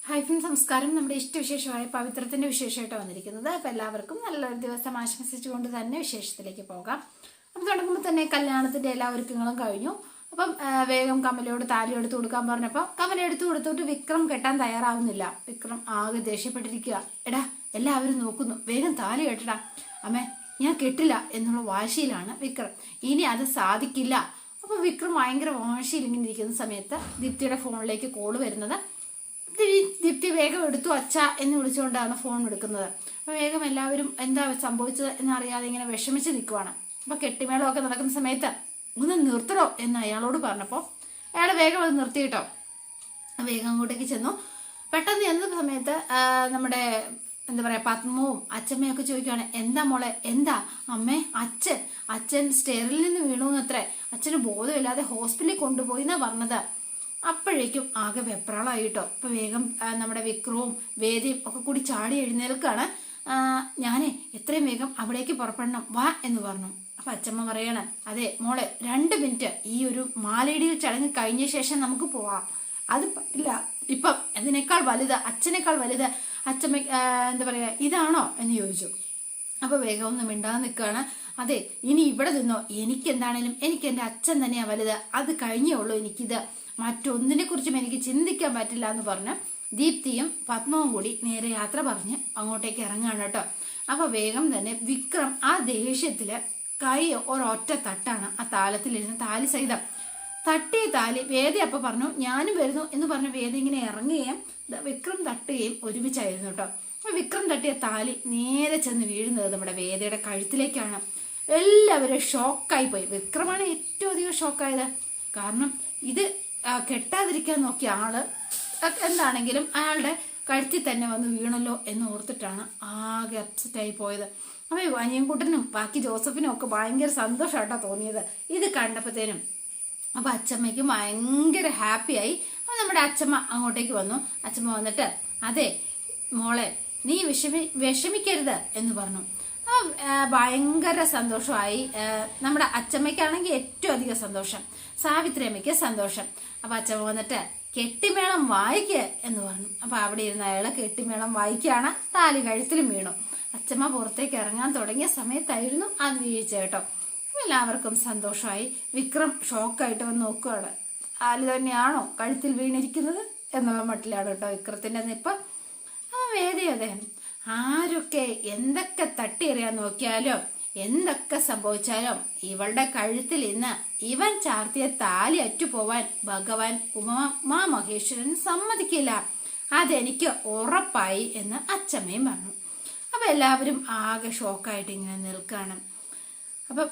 Hi friends, നമസ്കാരം. നമ്മുടെ ഇഷ്ടവിശേഷമായ പവിത്രത്തിന്റെ വിശേഷമായിട്ട് വന്നിരിക്കുന്നത്. അപ്പം എല്ലാവർക്കും നല്ലൊരു ദിവസം ആശംസിച്ചുകൊണ്ട് തന്നെ വിശേഷത്തിലേക്ക് പോകാം. അപ്പം തുടങ്ങുമ്പോൾ തന്നെ കല്യാണത്തിന്റെ എല്ലാ ഒരുക്കങ്ങളും കഴിഞ്ഞു. അപ്പം വേഗം കമലയോട് താലി എടുത്തു കൊടുക്കാൻ പറഞ്ഞപ്പോൾ കമല എടുത്തു കൊടുത്തിട്ട് വിക്രം കെട്ടാൻ തയ്യാറാവുന്നില്ല. വിക്രം ആകെ ദേഷ്യപ്പെട്ടിരിക്കുക. എടാ, എല്ലാവരും നോക്കുന്നു, വേഗം താലി കെട്ടടാ. അമ്മേ, ഞാൻ കെട്ടില്ല എന്നുള്ള വാശിയിലാണ് വിക്രം. ഇനി അത് സാധിക്കില്ല. അപ്പോൾ വിക്രം ഭയങ്കര വാശിയിൽ ഇങ്ങനെ ഇരിക്കുന്ന സമയത്ത് ദീപ്തിയുടെ ഫോണിലേക്ക് കോള് വരുന്നത്. ദീപ്തി വേഗം എടുത്തു അച്ഛ എന്ന് വിളിച്ചുകൊണ്ടാണ് ഫോൺ എടുക്കുന്നത്. അപ്പോൾ വേഗം എല്ലാവരും എന്താ സംഭവിച്ചത് എന്നറിയാതെ ഇങ്ങനെ വിഷമിച്ച് നിൽക്കുവാണ്. അപ്പോൾ കെട്ടിമേളമൊക്കെ നടക്കുന്ന സമയത്ത് ഒന്ന് നിർത്തണോ എന്ന് അയാളോട് പറഞ്ഞപ്പോൾ അയാൾ വേഗം അത് നിർത്തിയിട്ടോ. വേഗം അങ്ങോട്ടേക്ക് ചെന്നു. പെട്ടെന്ന് ചെന്ന സമയത്ത് നമ്മുടെ എന്താ പറയുക, പത്മവും അച്ഛമ്മയൊക്കെ ചോദിക്കുകയാണ്, എന്താ മോളെ, എന്താ അമ്മേ? അച്ഛൻ സ്റ്റെയറിൽ നിന്ന് വീണു എന്നത്രേ. അച്ഛന് ബോധമില്ലാതെ ഹോസ്പിറ്റലിൽ കൊണ്ടുപോയി എന്നാ പറഞ്ഞത്. അപ്പോഴേക്കും ആകെ വെപ്രാളായിട്ടോ. ഇപ്പൊ വേഗം നമ്മുടെ വിക്രവും വേദിയും ഒക്കെ കൂടി ചാടി എഴുന്നേൽക്കാണ്. ഞാനേ എത്രയും വേഗം അവിടേക്ക് പുറപ്പെടണം, വാ എന്ന് പറഞ്ഞു. അപ്പൊ അച്ഛമ്മ പറയാണ്, അതെ മോളെ, 2 മിനിറ്റ് ഈ ഒരു മാലയിടിയിൽ ചടങ്ങ് കഴിഞ്ഞ ശേഷം നമുക്ക് പോവാം. അത് പറ്റില്ല, ഇപ്പം അതിനേക്കാൾ വലുത്, അച്ഛനേക്കാൾ വലുത് അച്ഛമ്മ എന്താ പറയാ ഇതാണോ എന്ന് ചോദിച്ചു. അപ്പൊ വേഗം ഒന്ന് മിണ്ടാതെ നിൽക്കുകയാണ്. അതെ, ഇനി ഇവിടെ നിന്നോ, എനിക്ക് എന്താണേലും എനിക്ക് എൻ്റെ അച്ഛൻ തന്നെയാ വലുത്. അത് കഴിഞ്ഞേ ഉള്ളൂ എനിക്കിത്, മറ്റൊന്നിനെ കുറിച്ചും എനിക്ക് ചിന്തിക്കാൻ പറ്റില്ല എന്ന് പറഞ്ഞ് ദീപ്തിയും പത്മവും കൂടി നേരെ യാത്ര പറഞ്ഞ് അങ്ങോട്ടേക്ക് ഇറങ്ങാണ് കേട്ടോ. അപ്പൊ വേഗം തന്നെ വിക്രം ആ ദേഷ്യത്തില് കൈ ഒരൊറ്റ തട്ടാണ് ആ താലത്തിലിരുന്ന് താലി സഹിതം തട്ടിയ താലി. വേദ അപ്പൊ പറഞ്ഞു ഞാനും വരുന്നു എന്ന് പറഞ്ഞ വേദ ഇങ്ങനെ ഇറങ്ങുകയും വിക്രം തട്ടുകയും ഒരുമിച്ചായിരുന്നു കേട്ടോ. അപ്പൊ വിക്രം തട്ടിയ താലി നേരെ ചെന്ന് വീഴുന്നത് നമ്മുടെ വേദയുടെ കഴുത്തിലേക്കാണ്. എല്ലാവരും ഷോക്കായി പോയി. വിക്രമാണ് ഏറ്റവും അധികം ഷോക്കായത്. കാരണം ഇത് കെട്ടാതിരിക്കാൻ നോക്കിയ ആള് എന്താണെങ്കിലും അയാളുടെ കഴുത്തിൽ തന്നെ വന്ന് വീണല്ലോ എന്ന് ഓർത്തിട്ടാണ് ആകെ അപ്സെറ്റായി പോയത്. അപ്പോൾ അനിയൻകുട്ടനും ബാക്കി ജോസഫിനും ഒക്കെ ഭയങ്കര സന്തോഷമായിട്ടാ തോന്നിയത് ഇത് കണ്ടപ്പോഴത്തേനും. അപ്പൊ അച്ഛമ്മയ്ക്ക് ഭയങ്കര ഹാപ്പിയായി. അപ്പൊ നമ്മുടെ അച്ഛമ്മ അങ്ങോട്ടേക്ക് വന്നു. അച്ഛമ്മ വന്നിട്ട്, അതെ മോളെ, നീ വിഷമിക്കരുത് എന്ന് പറഞ്ഞു. ഭയങ്കര സന്തോഷമായി. നമ്മുടെ അച്ഛമ്മയ്ക്കാണെങ്കിൽ ഏറ്റവും അധികം സന്തോഷം, സാവിത്രി അമ്മയ്ക്ക് സന്തോഷം. അപ്പൊ അച്ഛമ്മ വന്നിട്ട് കെട്ടിമേളം വായിക്ക് എന്ന് പറഞ്ഞു. അപ്പൊ അവിടെ ഇരുന്ന അയാള് കെട്ടിമേളം വായിക്കാണ്. താലി കഴുത്തിലും വീണു. അച്ഛമ്മ പുറത്തേക്ക് ഇറങ്ങാൻ തുടങ്ങിയ സമയത്തായിരുന്നു അത് വീഴ്ച കേട്ടോ. എല്ലാവർക്കും സന്തോഷമായി. വിക്രം ഷോക്കായിട്ട് വന്ന് നോക്കുകയാണ്. താലി തന്നെയാണോ കഴുത്തിൽ വീണിരിക്കുന്നത് എന്നുള്ള മട്ടിലാണ് കേട്ടോ വിക്രത്തിന്റെ നിപ്പ്. വേദി അദ്ദേഹം ആരൊക്കെ എന്തൊക്കെ തട്ടിയെറിയാൻ നോക്കിയാലോ എന്തൊക്കെ സംഭവിച്ചാലും ഇവളുടെ കഴുത്തിൽ ഇന്ന് ഇവൻ ചാർത്തിയ താലി അറ്റുപോവാൻ ഭഗവാൻ ഉമാ മഹേശ്വരൻ സമ്മതിക്കില്ല. അതെനിക്ക് ഉറപ്പായി എന്ന് അച്ഛമ്മയും പറഞ്ഞു. അപ്പൊ എല്ലാവരും ആകെ ഷോക്കായിട്ട് ഇങ്ങനെ നിൽക്കാണ്. അപ്പം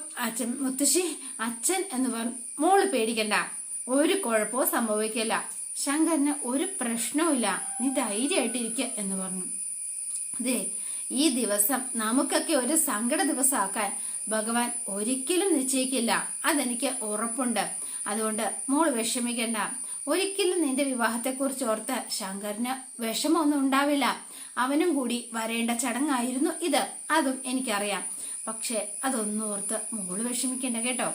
മുത്തശ്ശി അച്ഛൻ എന്ന് പറഞ്ഞു, മോള് പേടിക്കണ്ട, ഒരു കുഴപ്പവും സംഭവിക്കില്ല, ശങ്കരന് ഒരു പ്രശ്നവുമില്ല, നീ ധൈര്യമായിട്ടിരിക്കുക എന്ന് പറഞ്ഞു. അതെ, ഈ ദിവസം നമുക്കൊക്കെ ഒരു സങ്കട ദിവസമാക്കാൻ ഭഗവാൻ ഒരിക്കലും നിശ്ചയിക്കില്ല, അതെനിക്ക് ഉറപ്പുണ്ട്. അതുകൊണ്ട് മോള് വിഷമിക്കണ്ട. ഒരിക്കലും നിന്റെ വിവാഹത്തെക്കുറിച്ച് ഓർത്ത് ശങ്കരന് വിഷമമൊന്നും ഉണ്ടാവില്ല. അവനും കൂടി വരേണ്ട ചടങ്ങായിരുന്നു ഇത്, അതും എനിക്കറിയാം. പക്ഷെ അതൊന്നും ഓർത്ത് മോള് വിഷമിക്കണ്ട കേട്ടോ.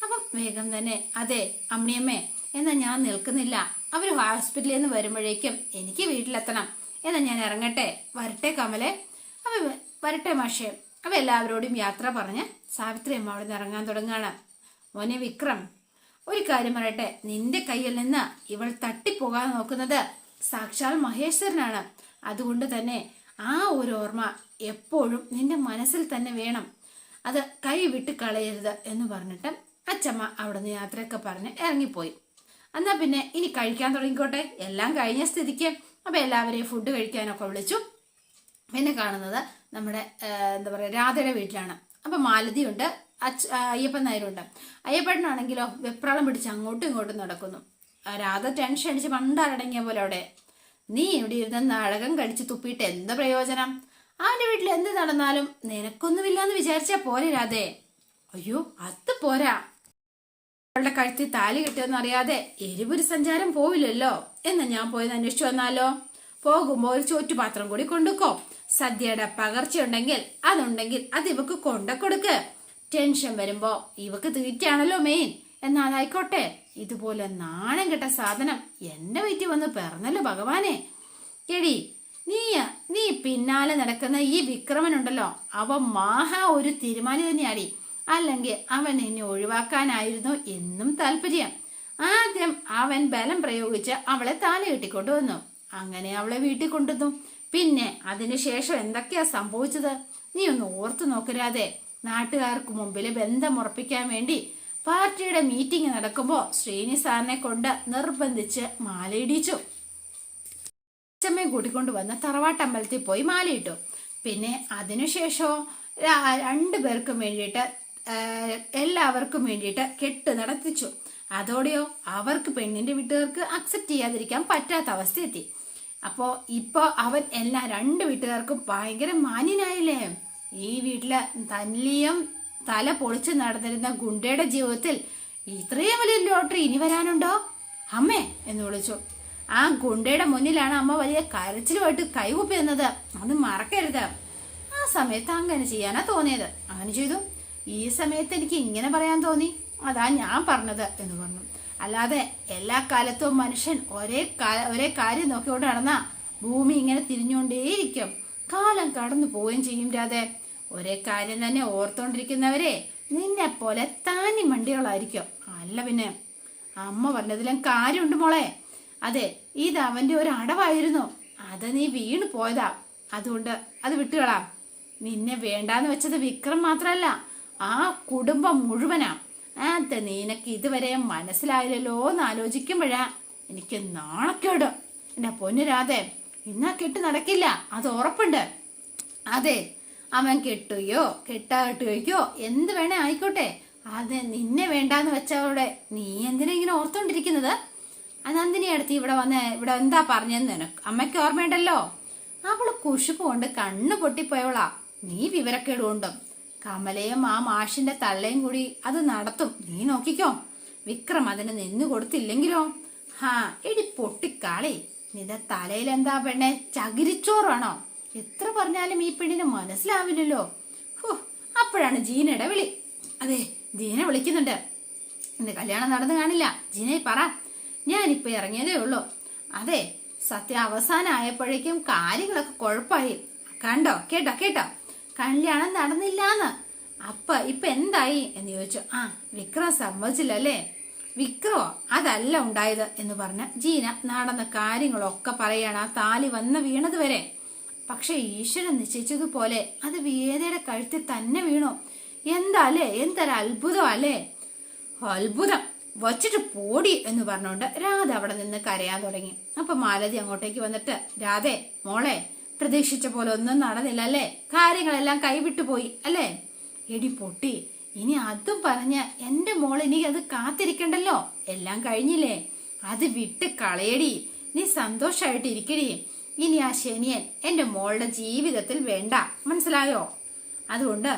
അപ്പം വേഗം തന്നെ, അതെ അമ്മിയമ്മേ, എന്നാ ഞാൻ നിൽക്കുന്നില്ല, അവര് ഹോസ്പിറ്റലിൽ നിന്ന് വരുമ്പോഴേക്കും എനിക്ക് വീട്ടിലെത്തണം. എന്നാ ഞാൻ ഇറങ്ങട്ടെ, വരട്ടെ കമലെ. അപ്പൊ വരട്ടെ മാഷേ. അപ്പൊ എല്ലാവരോടും യാത്ര പറഞ്ഞ് സാവിത്രി അമ്മ അവിടെ നിന്ന് ഇറങ്ങാൻ തുടങ്ങാണ്. മോനെ വിക്രം, ഒരു കാര്യം പറയട്ടെ, നിന്റെ കയ്യിൽ നിന്ന് ഇവൾ തട്ടിപ്പോകാൻ നോക്കുന്നത് സാക്ഷാൽ മഹേശ്വരനാണ്. അതുകൊണ്ട് തന്നെ ആ ഒരു ഓർമ്മ എപ്പോഴും നിന്റെ മനസ്സിൽ തന്നെ വേണം, അത് കൈ വിട്ട് കളയരുത് എന്ന് പറഞ്ഞിട്ട് അച്ഛമ്മ അവിടെ നിന്ന് യാത്രയൊക്കെ പറഞ്ഞ് ഇറങ്ങിപ്പോയി. എന്നാ പിന്നെ ഇനി കഴിക്കാൻ തുടങ്ങിക്കോട്ടെ, എല്ലാം കഴിഞ്ഞ സ്ഥിതിക്ക്. അപ്പൊ എല്ലാവരെയും ഫുഡ് കഴിക്കാനൊക്കെ വിളിച്ചു. പിന്നെ കാണുന്നത് നമ്മുടെ എന്താ പറയുക രാധയുടെ വീട്ടിലാണ്. അപ്പൊ മാലതിയുണ്ട്, അയ്യപ്പൻ നായരുണ്ട്. അയ്യപ്പനാണെങ്കിലോ വെപ്രാളം പിടിച്ച് അങ്ങോട്ടും ഇങ്ങോട്ടും നടക്കുന്നു. രാധ ടെൻഷൻ അടിച്ച് പണ്ടാരടങ്ങിയ പോലെ അവിടെ. നീ ഇവിടെ ഇരുന്ന് നാടകം കടിച്ച് തുപ്പിയിട്ട് എന്താ പ്രയോജനം? അവന്റെ വീട്ടിൽ എന്ത് നടന്നാലും നിനക്കൊന്നുമില്ലാന്ന് വിചാരിച്ചാ പോരെ രാധേ? അയ്യോ അത് പോരാ, അവളുടെ കഴുത്തിൽ താലി കിട്ടിയെന്ന് അറിയാതെ എരിപുരി സഞ്ചാരം പോവില്ലല്ലോ. എന്ന് ഞാൻ പോയത് അന്വേഷിച്ചു വന്നാലോ? പോകുമ്പോ ഒരു ചോറ്റുപാത്രം കൂടി കൊണ്ടുക്കോ. സദ്യയുടെ പകർച്ചയുണ്ടെങ്കിൽ അതുണ്ടെങ്കിൽ അത് ഇവക്ക് കൊണ്ടക്കൊടുക്ക്. ടെൻഷൻ വരുമ്പോ ഇവക്ക് തീറ്റയാണല്ലോ മെയിൻ. എന്നാ അതായിക്കോട്ടെ. ഇതുപോലെ നാണം കെട്ട സാധനം എന്റെ വീട്ടിൽ വന്ന് പിറന്നല്ലോ ഭഗവാനെ. എടി നീ പിന്നാലെ നടക്കുന്ന ഈ വിക്രമനുണ്ടല്ലോ, അവൻ ഒരു തീരുമാനം തന്നെയാടി. അല്ലെങ്കിൽ അവൻ എന്നെ ഒഴിവാക്കാനായിരുന്നു എന്നും താല്പര്യം. ആദ്യം അവൻ ബലം പ്രയോഗിച്ച് അവളെ താലി കെട്ടിക്കൊണ്ടുവന്നു. അങ്ങനെ അവളെ വീട്ടിൽ കൊണ്ടുവന്നു. പിന്നെ അതിനുശേഷം എന്തൊക്കെയാ സംഭവിച്ചത് നീ ഒന്ന് ഓർത്തു നോക്കരാതെ. നാട്ടുകാർക്ക് മുമ്പിൽ ബന്ധം ഉറപ്പിക്കാൻ വേണ്ടി പാർട്ടിയുടെ മീറ്റിംഗ് നടക്കുമ്പോൾ ശ്രീനി സാറിനെ കൊണ്ട് നിർബന്ധിച്ച് മാലയിടിച്ചു. അച്ഛമ്മയെ കൂട്ടിക്കൊണ്ട് വന്ന് തറവാട്ടമ്പലത്തിൽ പോയി മാലയിട്ടു. പിന്നെ അതിനുശേഷമോ രണ്ടുപേർക്കും വേണ്ടിയിട്ട് എല്ലാവർക്കും വേണ്ടിയിട്ട് കെട്ട് നടത്തിച്ചു. അതോടെയോ അവർക്ക് പെണ്ണിന്റെ വീട്ടുകാർക്ക് അക്സെപ്റ്റ് ചെയ്യാതിരിക്കാൻ പറ്റാത്ത അവസ്ഥ എത്തി. ഇപ്പൊ അവൻ രണ്ടു വീട്ടുകാർക്കും ഭയങ്കര മാന്യനായില്ലേ. ഈ വീട്ടില് തല്ലിയും തല പൊളിച്ച് നടന്നിരുന്ന ഗുണ്ടയുടെ ജീവിതത്തിൽ ഇത്രയും വലിയ ലോട്ടറി ഇനി വരാനുണ്ടോ അമ്മേ എന്ന് വിളിച്ചു. ആ ഗുണ്ടയുടെ മുന്നിലാണ് അമ്മ വലിയ കരച്ചിലുമായിട്ട് കൈകുപ്പി എന്നത്, അത് മറക്കരുത്. ആ സമയത്ത് അങ്ങനെ ചെയ്യാനാ തോന്നിയത്, അങ്ങനെ ചെയ്തു. ഈ സമയത്ത് എനിക്ക് ഇങ്ങനെ പറയാൻ തോന്നി, അതാ ഞാൻ പറഞ്ഞത് എന്ന് പറഞ്ഞു. അല്ലാതെ എല്ലാ കാലത്തും മനുഷ്യൻ ഒരേ കാര്യം നോക്കിക്കൊണ്ട് നടന്ന ഭൂമി ഇങ്ങനെ തിരിഞ്ഞുകൊണ്ടേയിരിക്കും, കാലം കടന്നു പോവുകയും ചെയ്യും. രാധേ, ഒരേ കാര്യം തന്നെ ഓർത്തോണ്ടിരിക്കുന്നവരെ നിന്നെ പോലെ താനി മണ്ടികളായിരിക്കും. അല്ല പിന്നെ അമ്മ പറഞ്ഞതിലും കാര്യമുണ്ട് മോളെ. അതെ, ഇത് അവന്റെ ഒരു അടവായിരുന്നു, അത് നീ വീണു പോയതാ. അതുകൊണ്ട് അത് വിട്ടുകളാം. നിന്നെ വേണ്ടാന്ന് വെച്ചത് വിക്രം മാത്രല്ല, ആ കുടുംബം മുഴുവനാ. അത് നിനക്ക് ഇതുവരെ മനസ്സിലായില്ലല്ലോ എന്ന് ആലോചിക്കുമ്പോഴാ എനിക്ക് നാണക്കേട്. എന്റെ പൊന്നുരാതെ, ഇന്നാ കെട്ട് നടക്കില്ല, അത് ഉറപ്പുണ്ട്. അതെ, അവൻ കെട്ടുകയോ കെട്ടാകെട്ടുകയോ എന്ത് വേണേ ആയിക്കോട്ടെ, അത് നിന്നെ വേണ്ടാന്ന് വെച്ചവരുടെ നീ എന്തിനാ ഇങ്ങനെ ഓർത്തോണ്ടിരിക്കുന്നത്? നന്ദിനി അടുത്ത് ഇവിടെ എന്താ പറഞ്ഞെന്ന് നിനക്ക് അമ്മയ്ക്ക് ഓർമ്മയുണ്ടല്ലോ. അവള് കുശുപ്പ് കൊണ്ട് കണ്ണു പൊട്ടിപ്പോയവളാ. നീ വിവരക്കേട് കൊണ്ടും കമലയും ആ മാഷിന്റെ തള്ളയും കൂടി അത് നടത്തും, നീ നോക്കിക്കോ. വിക്രം അതിന് നിന്നു കൊടുത്തില്ലെങ്കിലോ? എടി പൊട്ടിക്കാളി, നിന്റെ തലയിൽ എന്താ പെണ്ണെ, ചകിരിച്ചോറാണോ? എത്ര പറഞ്ഞാലും ഈ പെണ്ണിന് മനസ്സിലാവില്ലല്ലോ. അപ്പോഴാണ് ജീനയുടെ വിളി. അതെ, ജീന വിളിക്കുന്നുണ്ട്. എന്റെ കല്യാണം നടന്നു കാണില്ല. ജീനെ പറ, ഞാനിപ്പോ ഇറങ്ങിയതേ ഉള്ളൂ. അതെ, സത്യം അവസാനമായപ്പോഴേക്കും കാര്യങ്ങളൊക്കെ കുഴപ്പമായി. കേട്ടോ കല്യാണം നടന്നില്ലാന്ന്. ഇപ്പൊ എന്തായി എന്ന് ചോദിച്ചു. വിക്രം സമ്മതിച്ചില്ലല്ലേ? വിക്രമോ? അതല്ല ഉണ്ടായത് എന്ന് പറഞ്ഞ ജീന നടന്ന കാര്യങ്ങളൊക്കെ പറയാണ്, ആ താലി വന്ന് വീണത് വരെ. പക്ഷെ ഈശ്വരൻ നിശ്ചയിച്ചതുപോലെ അത് വേദയുടെ കഴുത്തിൽ തന്നെ വീണു. എന്താല്ലേ, എന്തൊരു അത്ഭുതം അല്ലേ? അത്ഭുതം വച്ചിട്ട് പോടി എന്ന് പറഞ്ഞുകൊണ്ട് രാധ അവിടെ നിന്ന് കരയാൻ തുടങ്ങി. അപ്പൊ മാലതി അങ്ങോട്ടേക്ക് വന്നിട്ട്, രാധേ മോളെ, പ്രതീക്ഷിച്ച പോലെ ഒന്നും നടന്നില്ല അല്ലേ? കാര്യങ്ങളെല്ലാം കൈവിട്ടു പോയി അല്ലേ? എടി പൊട്ടി, ഇനി അതും പറഞ്ഞ് എന്റെ മോൾ ഇനി അത് കാത്തിരിക്കണ്ടല്ലോ, എല്ലാം കഴിഞ്ഞില്ലേ, അത് വിട്ട് കളയടി. നീ സന്തോഷായിട്ട് ഇരിക്കടി. ഇനി ആ ശനിയൻ എന്റെ മോളുടെ ജീവിതത്തിൽ വേണ്ട, മനസ്സിലായോ? അതുകൊണ്ട്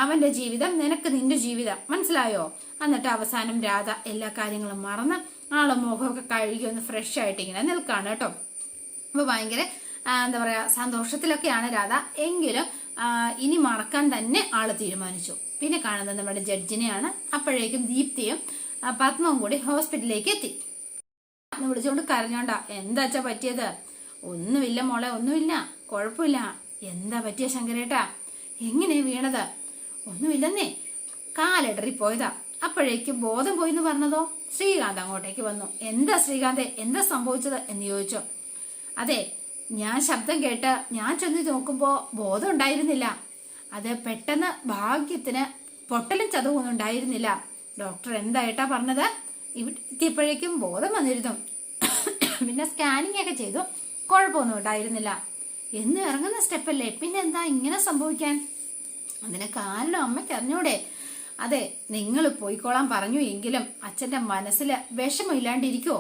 അവന്റെ ജീവിതം നിനക്ക് നിന്റെ ജീവിതം, മനസ്സിലായോ? എന്നിട്ട് അവസാനം രാധ എല്ലാ കാര്യങ്ങളും മറന്ന് ആളെ മുഖമൊക്കെ കഴുകി ഒന്ന് ഫ്രഷ് ആയിട്ട് ഇങ്ങനെ നിൽക്കാണ് കേട്ടോ. അപ്പൊ ഭയങ്കര എന്താ പറയാ സന്തോഷത്തിലൊക്കെയാണ് രാധ. എങ്കിലും ഇനി മറക്കാൻ തന്നെ ആള് തീരുമാനിച്ചു. പിന്നെ കാണുന്നത് നമ്മുടെ ജഡ്ജിനെയാണ്. അപ്പോഴേക്കും ദീപ്തിയും പത്മവും കൂടി ഹോസ്പിറ്റലിലേക്ക് എത്തി. വിളിച്ചോണ്ട് കരഞ്ഞോണ്ടാ, എന്താച്ചാ പറ്റിയത്? ഒന്നുമില്ല മോളെ, ഒന്നുമില്ല, കുഴപ്പമില്ല. എന്താ പറ്റിയ ശങ്കരേട്ടാ? എങ്ങനെ വീണത്? ഒന്നുമില്ലെന്നേ, കാലിടറി പോയതാ. അപ്പോഴേക്കും ബോധം പോയിന്ന് പറഞ്ഞതോ? ശ്രീകാന്ത് അങ്ങോട്ടേക്ക് വന്നു. എന്താ ശ്രീകാന്തെ, എന്താ സംഭവിച്ചത് എന്ന് ചോദിച്ചോ. അതെ, ഞാൻ ശബ്ദം കേട്ട് ഞാൻ ചെന്ന് നോക്കുമ്പോ ബോധം ഉണ്ടായിരുന്നില്ല. അത് പെട്ടെന്ന് ഭാഗ്യത്തിന് പൊട്ടലും ചതവൊന്നും ഉണ്ടായിരുന്നില്ല. ഡോക്ടർ എന്തായിട്ടാ പറഞ്ഞത്? എത്തിയപ്പോഴേക്കും ബോധം വന്നിരുന്നു. പിന്നെ സ്കാനിങ് ഒക്കെ ചെയ്തു, കുഴപ്പമൊന്നും ഉണ്ടായിരുന്നില്ല. എന്ന് ഇറങ്ങുന്ന സ്റ്റെപ്പല്ലേ, പിന്നെന്താ ഇങ്ങനെ സംഭവിക്കാൻ? അതിന് കാരണം അമ്മയ്ക്ക് അറിഞ്ഞൂടെ? അതെ, നിങ്ങൾ പോയിക്കോളാൻ പറഞ്ഞു എങ്കിലും അച്ഛന്റെ മനസ്സിൽ വിഷമില്ലാണ്ടിരിക്കോ?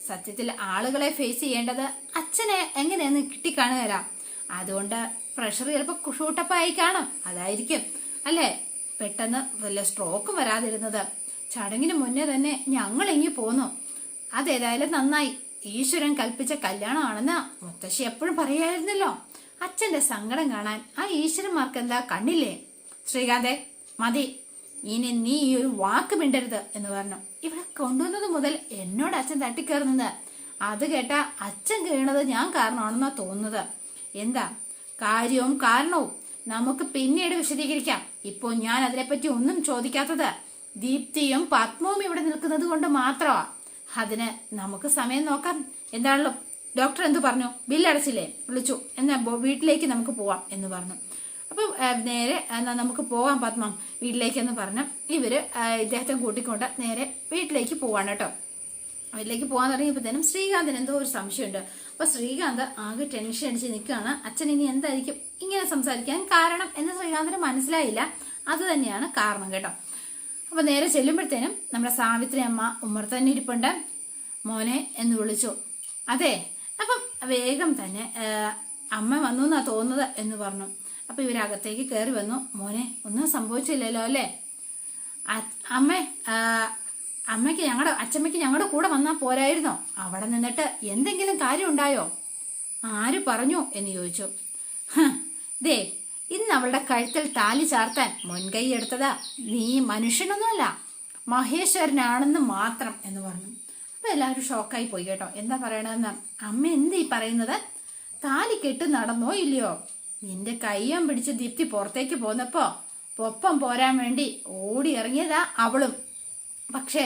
സത്യത്തിൽ ആളുകളെ ഫേസ് ചെയ്യേണ്ടത് അച്ഛനെ എങ്ങനെയെന്ന് കിട്ടിക്കാണുകയില്ല. അതുകൊണ്ട് പ്രഷർ ചിലപ്പോൾ ഷൂട്ടപ്പായി കാണും, അതായിരിക്കും അല്ലേ പെട്ടെന്ന് വല്ല സ്ട്രോക്കും വരാതിരുന്നത്. ചടങ്ങിന് മുന്നേ തന്നെ ഞങ്ങൾ ഇങ്ങി പോന്നു. അതേതായാലും നന്നായി. ഈശ്വരൻ കൽപ്പിച്ച കല്യാണമാണെന്ന് മുത്തശ്ശി എപ്പോഴും പറയായിരുന്നല്ലോ. അച്ഛന്റെ സങ്കടം കാണാൻ ആ ഈശ്വരന്മാർക്ക് എന്താ കണ്ണില്ലേ? ശ്രീകാന്തെ, മതി, ഇനി നീ ഈ ഒരു വാക്ക് മിണ്ടരുത് എന്ന് പറഞ്ഞു. ഇവിടെ കൊണ്ടുവന്നത് മുതൽ എന്നോട് അച്ഛൻ തട്ടിക്കയറുന്നത്. അത് കേട്ട അച്ഛൻ വീണത് ഞാൻ കാരണമാണെന്നാ തോന്നുന്നത്. എന്താ കാര്യവും കാരണവും നമുക്ക് പിന്നീട് വിശദീകരിക്കാം. ഇപ്പോ ഞാൻ അതിനെപ്പറ്റി ഒന്നും ചോദിക്കാത്തത് ദീപ്തിയും പത്മവും ഇവിടെ നിൽക്കുന്നത് കൊണ്ട് മാത്രമാ. അതിന് നമുക്ക് സമയം നോക്കാം. എന്താണല്ലോ ഡോക്ടർ എന്തു പറഞ്ഞു? ബില്ലടച്ചില്ലേ? വിളിച്ചു. എന്നാ വീട്ടിലേക്ക് നമുക്ക് പോവാം എന്ന് പറഞ്ഞു. അപ്പം നേരെ എന്നാ നമുക്ക് പോവാം പത്മം വീട്ടിലേക്കെന്ന് പറഞ്ഞ് ഇവര് ഇദ്ദേഹത്തെ കൂട്ടിക്കൊണ്ട് നേരെ വീട്ടിലേക്ക് പോവാണ് കേട്ടോ. വീട്ടിലേക്ക് പോകാൻ തുടങ്ങിയപ്പോഴത്തേനും ശ്രീകാന്തിന് എന്തോ ഒരു സംശയമുണ്ട്. അപ്പൊ ശ്രീകാന്ത് ആകെ ടെൻഷൻ അടിച്ച് നിൽക്കുകയാണ്. അച്ഛൻ ഇനി എന്തായിരിക്കും ഇങ്ങനെ സംസാരിക്കാൻ കാരണം എന്ന് ശ്രീകാന്തിന് മനസ്സിലായില്ല. അത് തന്നെയാണ് കാരണം കേട്ടോ. അപ്പൊ നേരെ ചെല്ലുമ്പോഴത്തേനും നമ്മുടെ സാവിത്രി അമ്മ ഉമ്മർ തന്നെ ഇരിപ്പുണ്ട്. മോനെ എന്ന് വിളിച്ചു. അതെ. അപ്പം വേഗം തന്നെ അമ്മ വന്നു എന്നാ തോന്നുന്നത് എന്ന് പറഞ്ഞു. അപ്പൊ ഇവരകത്തേക്ക് കയറി വന്നു. മോനെ ഒന്നും സംഭവിച്ചില്ലല്ലോ അല്ലേ? അമ്മയ്ക്ക് അച്ഛമ്മയ്ക്ക് ഞങ്ങളുടെ കൂടെ വന്നാൽ പോരായിരുന്നോ? അവിടെ നിന്നിട്ട് എന്തെങ്കിലും കാര്യം ഉണ്ടായോ? ആര് പറഞ്ഞു എന്ന് ചോദിച്ചു. ദേ ഇന്ന് അവളുടെ കഴുത്തിൽ താലി ചാർത്താൻ മുൻകൈ എടുത്തതാ നീ മനുഷ്യനൊന്നുമല്ല, മഹേശ്വരനാണെന്ന് മാത്രം എന്ന് പറഞ്ഞു. അപ്പൊ എല്ലാവരും ഷോക്കായി പോയി കേട്ടോ. എന്താ പറയണെന്ന് അമ്മ എന്തീ പറയുന്നത്? താലി കെട്ട് നടന്നോ ഇല്ലയോ? നിന്റെ കയ്യം പിടിച്ച് ദീപ്തി പുറത്തേക്ക് പോന്നപ്പോ ഒപ്പം പോരാൻ വേണ്ടി ഓടി ഇറങ്ങിയതാ അവളും. പക്ഷെ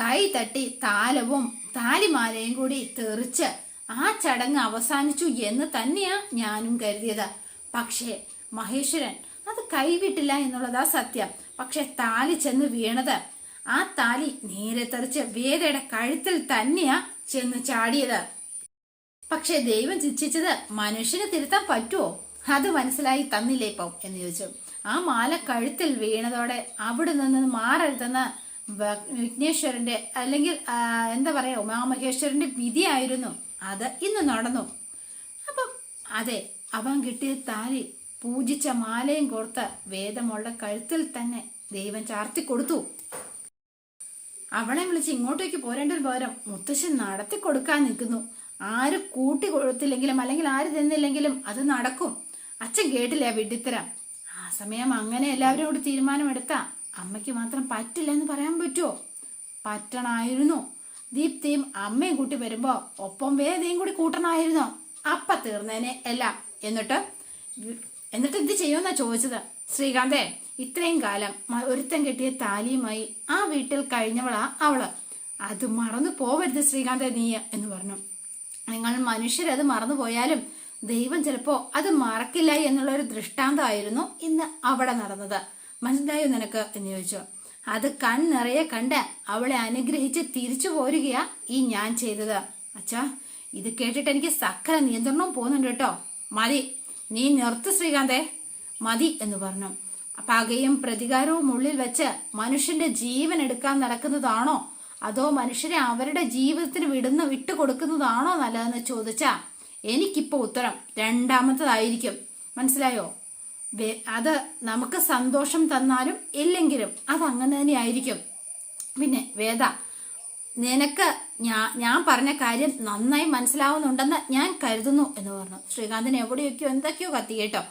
കൈ തട്ടി താലവും താലിമാലയും കൂടി തെറിച്ച് ആ ചടങ്ങ് അവസാനിച്ചു എന്ന് തന്നെയാ ഞാനും കരുതിയത്. പക്ഷേ മഹേശ്വരൻ അത് കൈവിട്ടില്ല എന്നുള്ളതാ സത്യം. പക്ഷെ താലി ചെന്ന് വീണത്, ആ താലി നേരെ തെറിച്ച് വേദയുടെ കഴുത്തിൽ തന്നെയാ ചെന്ന് ചാടിയത്. പക്ഷെ ദൈവം ശിക്ഷിച്ചത് മനുഷ്യന് തിരുത്താൻ പറ്റുമോ? അത് മനസ്സിലായി തന്നില്ലേ ഇപ്പം എന്ന് ചോദിച്ചു. ആ മാല കഴുത്തിൽ വീണതോടെ അവിടെ നിന്ന് മാറരുതെന്ന വിഘ്നേശ്വരന്റെ അല്ലെങ്കിൽ എന്താ പറയാ ഉമാമഹേശ്വരന്റെ വിധിയായിരുന്നു. അത് ഇന്ന് നടന്നു. അപ്പം അതെ, അവൻ കിട്ടിയ താലി പൂജിച്ച മാലയും കോർത്ത് വേദമുള്ള കഴുത്തിൽ തന്നെ ദൈവം ചാർത്തി കൊടുത്തു. അവളെ വിളിച്ച് ഇങ്ങോട്ടേക്ക് പോരേണ്ടൊരു പകരം മുത്തശ്ശൻ നടത്തി കൊടുക്കാൻ നിൽക്കുന്നു. ആര് കൂട്ടി കൊടുത്തില്ലെങ്കിലും അല്ലെങ്കിൽ ആര് തന്നില്ലെങ്കിലും അത് നടക്കും. അച്ഛൻ കേട്ടില്ല വിഡ്ഢിത്തരം. ആ സമയം അങ്ങനെ എല്ലാവരും കൂടി തീരുമാനമെടുത്താ അമ്മയ്ക്ക് മാത്രം പറ്റില്ല എന്ന് പറയാൻ പറ്റുമോ? പറ്റണമായിരുന്നു. ദീപ്തിയും അമ്മയും കൂട്ടി വരുമ്പോ ഒപ്പം വേദയും കൂടി കൂട്ടണമായിരുന്നോ? അപ്പ തീർന്നേനെ എല്ലാം. എന്നിട്ട് എന്ത് ചെയ്യുമെന്നാ ചോദിച്ചത്. ശ്രീകാന്തേ, ഇത്രയും കാലം ഒരുത്തൻ കെട്ടിയ താലിയുമായി ആ വീട്ടിൽ കഴിഞ്ഞവളാ അവള്. അത് മറന്നു പോവരുത് ശ്രീകാന്തേ നീ എന്ന് പറഞ്ഞു. നിങ്ങൾ മനുഷ്യരത് മറന്നു പോയാലും ദൈവം ചിലപ്പോ അത് മറക്കില്ല എന്നുള്ളൊരു ദൃഷ്ടാന്തമായിരുന്നു ഇന്ന് അവിടെ നടന്നത്. മനസ്സിലായോ നിനക്ക് എന്ന് ചോദിച്ചു. അത് കണ്ണിറയെ കണ്ട് അവളെ അനുഗ്രഹിച്ച് തിരിച്ചു പോരുകയാ ഈ ഞാൻ ചെയ്തത്. അച്ഛാ, ഇത് കേട്ടിട്ട് എനിക്ക് സകല നിയന്ത്രണവും പോകുന്നുണ്ട് കേട്ടോ. മതി, നീ നിർത്ത് ശ്രീകാന്തേ, മതി എന്ന് പറഞ്ഞു. പകയും പ്രതികാരവും ഉള്ളിൽ വെച്ച് മനുഷ്യന്റെ ജീവൻ എടുക്കാൻ നടക്കുന്നതാണോ അതോ മനുഷ്യരെ അവരുടെ ജീവിതത്തിന് വിട്ടുകൊടുക്കുന്നതാണോ നല്ലതെന്ന് ചോദിച്ചാ എനിക്കിപ്പോ ഉത്തരം രണ്ടാമത്തതായിരിക്കും. മനസ്സിലായോ? അത് നമുക്ക് സന്തോഷം തന്നാലും ഇല്ലെങ്കിലും അത് അങ്ങനെ തന്നെ ആയിരിക്കും. പിന്നെ വേദ, നിനക്ക് ഞാൻ പറഞ്ഞ കാര്യം നന്നായി മനസ്സിലാവുന്നുണ്ടെന്ന് ഞാൻ കരുതുന്നു എന്ന് പറഞ്ഞു. ശ്രീകാന്തിന് എവിടെയൊക്കെയോ എന്തൊക്കെയോ കത്തി കേട്ടോ.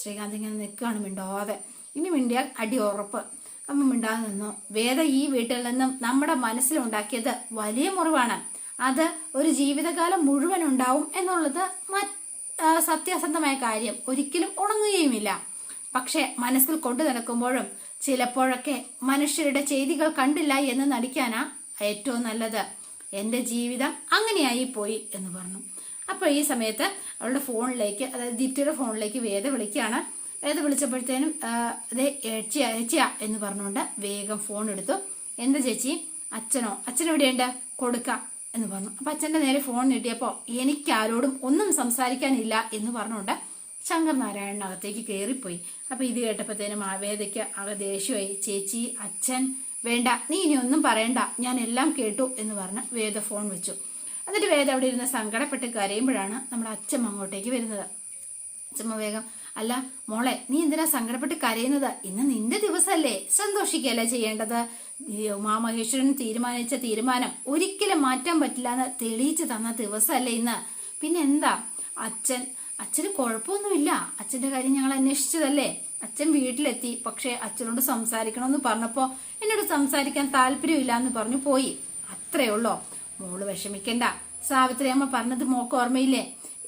ശ്രീകാന്ത് ഇങ്ങനെ നിൽക്കുകയാണ് മിണ്ടാതെ. ഇനി മിണ്ടിയാൽ അടി ഉറപ്പ്. അമ്മ മിണ്ടാതെ നിന്നു. വേദ ഈ വീട്ടിൽ നിന്നും നമ്മുടെ മനസ്സിലുണ്ടാക്കിയത് വലിയ മുറിവാണ്. അത് ഒരു ജീവിതകാലം മുഴുവൻ ഉണ്ടാവും എന്നുള്ളത് സത്യസന്ധമായ കാര്യം. ഒരിക്കലും ഉണങ്ങുകയുമില്ല. പക്ഷെ മനസ്സിൽ കൊണ്ടു നടക്കുമ്പോഴും ചിലപ്പോഴൊക്കെ മനുഷ്യരുടെ ചെയ്തികൾ കണ്ടില്ല എന്ന് നടിക്കാനാ ഏറ്റവും നല്ലത്. എന്റെ ജീവിതം അങ്ങനെയായി പോയി എന്ന് പറഞ്ഞു. അപ്പൊ ഈ സമയത്ത് അവളുടെ ഫോണിലേക്ക്, അതായത് ദീപ്തിയുടെ ഫോണിലേക്ക് വേദ വിളിക്കുകയാണ്. വേദ വിളിച്ചപ്പോഴത്തേനും ചേച്ചിയാ എന്ന് പറഞ്ഞുകൊണ്ട് വേഗം ഫോൺ എടുത്തു. എന്താ ചേച്ചി? അച്ഛൻ എവിടെയുണ്ട്? കൊടുക്കാം എന്ന് പറഞ്ഞു. അപ്പൊ അച്ഛന്റെ നേരെ ഫോൺ നീട്ടിയപ്പോ എനിക്കാരോടും ഒന്നും സംസാരിക്കാനില്ല എന്ന് പറഞ്ഞുകൊണ്ട് ശങ്കർ നാരായണനകത്തേക്ക് കയറിപ്പോയി. അപ്പൊ ഇത് കേട്ടപ്പോഴത്തേനും വേദയ്ക്ക് ആകെ ദേഷ്യമായി. ചേച്ചി, അച്ഛൻ വേണ്ട, നീ ഇനി ഒന്നും പറയണ്ട, ഞാൻ എല്ലാം കേട്ടു എന്ന് പറഞ്ഞ് വേദ ഫോൺ വെച്ചു. എന്നിട്ട് വേദ അവിടെ ഇരുന്ന് സങ്കടപ്പെട്ട് കരയുമ്പോഴാണ് നമ്മുടെ അച്ഛമ്മ അങ്ങോട്ടേക്ക് വരുന്നത്. അച്ഛമ്മ വേഗം, അല്ല മോളെ, നീ എന്തിനാ സങ്കടപ്പെട്ട് കരയുന്നത്? ഇന്ന് നിന്റെ ദിവസമല്ലേ, സന്തോഷിക്കല്ലേ ചെയ്യേണ്ടത്. ഉമാമഹേശ്വരൻ തീരുമാനിച്ച തീരുമാനം ഒരിക്കലും മാറ്റാൻ പറ്റില്ല എന്ന് തെളിയിച്ചു തന്ന ദിവസമല്ലേ ഇന്ന്. പിന്നെ എന്താ? അച്ഛന് കുഴപ്പമൊന്നുമില്ല. അച്ഛന്റെ കാര്യം ഞങ്ങൾ അന്വേഷിച്ചതല്ലേ. അച്ഛൻ വീട്ടിലെത്തി. പക്ഷെ അച്ഛനോട് സംസാരിക്കണമെന്ന് പറഞ്ഞപ്പോ എന്നോട് സംസാരിക്കാൻ താല്പര്യമില്ല എന്ന് പറഞ്ഞു പോയി. അത്രേ ഉള്ളോ? മോള് വിഷമിക്കണ്ട. സാവിത്രി അമ്മ പറഞ്ഞത് മോക്ക് ഓർമ്മയില്ലേ?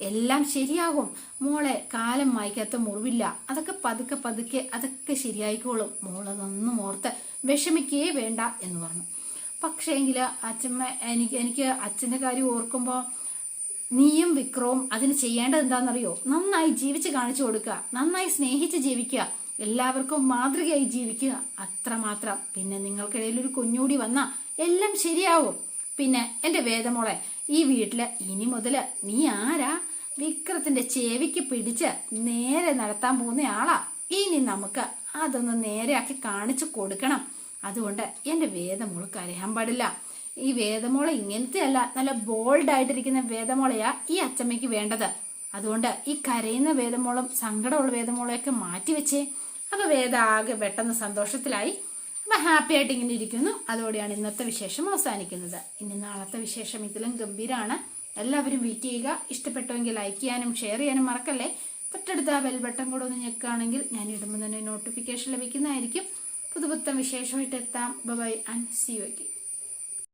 എല്ലാം ശരിയാകും മോളെ, കാലം മായ്ക്കാത്ത മുറിവില്ല, അതൊക്കെ പതുക്കെ പതുക്കെ അതൊക്കെ ശരിയായിക്കോളും, മോളതൊന്നും ഓർത്ത് വിഷമിക്കേ വേണ്ട എന്ന് പറഞ്ഞു. പക്ഷേങ്കില് അച്ഛമ്മ, എനിക്ക് അച്ഛൻ്റെ കാര്യം ഓർക്കുമ്പോൾ നീയും വിക്രവും അതിന് ചെയ്യേണ്ടത് എന്താണെന്നറിയോ? നന്നായി ജീവിച്ച് കാണിച്ചു കൊടുക്കുക, നന്നായി സ്നേഹിച്ച് ജീവിക്കുക, എല്ലാവർക്കും മാതൃകയായി ജീവിക്കുക, അത്രമാത്രം. പിന്നെ നിങ്ങൾക്കിടയിൽ ഒരു കുഞ്ഞൂടി വന്നാ എല്ലാം ശരിയാവും. പിന്നെ എൻ്റെ വേദമോളെ, ഈ വീട്ടില് ഇനി മുതല് നീ ആരാ? വിക്രത്തിന്റെ ചെവിക്ക് പിടിച്ച് നേരെ നടത്താൻ പോകുന്ന ആളാ. ഇനി നമുക്ക് അതൊന്ന് നേരെയാക്കി കാണിച്ചു കൊടുക്കണം. അതുകൊണ്ട് എൻ്റെ വേദമോള് കരയാൻ പാടില്ല. ഈ വേദമോളെ ഇങ്ങനത്തെ അല്ല, നല്ല ബോൾഡ് ആയിട്ടിരിക്കുന്ന വേദമോളെയാ ഈ അച്ചമ്മയ്ക്ക് വേണ്ടത്. അതുകൊണ്ട് ഈ കരയുന്ന വേദമോളും സങ്കടമുള്ള വേദമോളെയൊക്കെ മാറ്റി വെച്ചേ. അപ്പൊ വേദ ആകെ പെട്ടെന്ന് സന്തോഷത്തിലായി. അപ്പൊ ഹാപ്പി ആയിട്ട് ഇങ്ങനെ ഇരിക്കുന്നു. അതോടെയാണ് ഇന്നത്തെ വിശേഷം അവസാനിക്കുന്നത്. ഇനി നാളത്തെ വിശേഷം ഇതിലും ഗംഭീരമാണ്. എല്ലാവരും വെയിറ്റ് ചെയ്യുക. ഇഷ്ടപ്പെട്ടുവെങ്കിൽ ലൈക്ക് ചെയ്യാനും ഷെയർ ചെയ്യാനും മറക്കല്ലേ. തൊട്ടടുത്ത ബെൽ ബട്ടൺ കൂടെ ഒന്ന് ഞെക്കുകയാണെങ്കിൽ ഞാൻ ഇടുമ്പോൾ തന്നെ നോട്ടിഫിക്കേഷൻ ലഭിക്കുന്നതായിരിക്കും. പുതുപുത്തൻ വിശേഷമായിട്ട് എത്താം. Bye and see you again.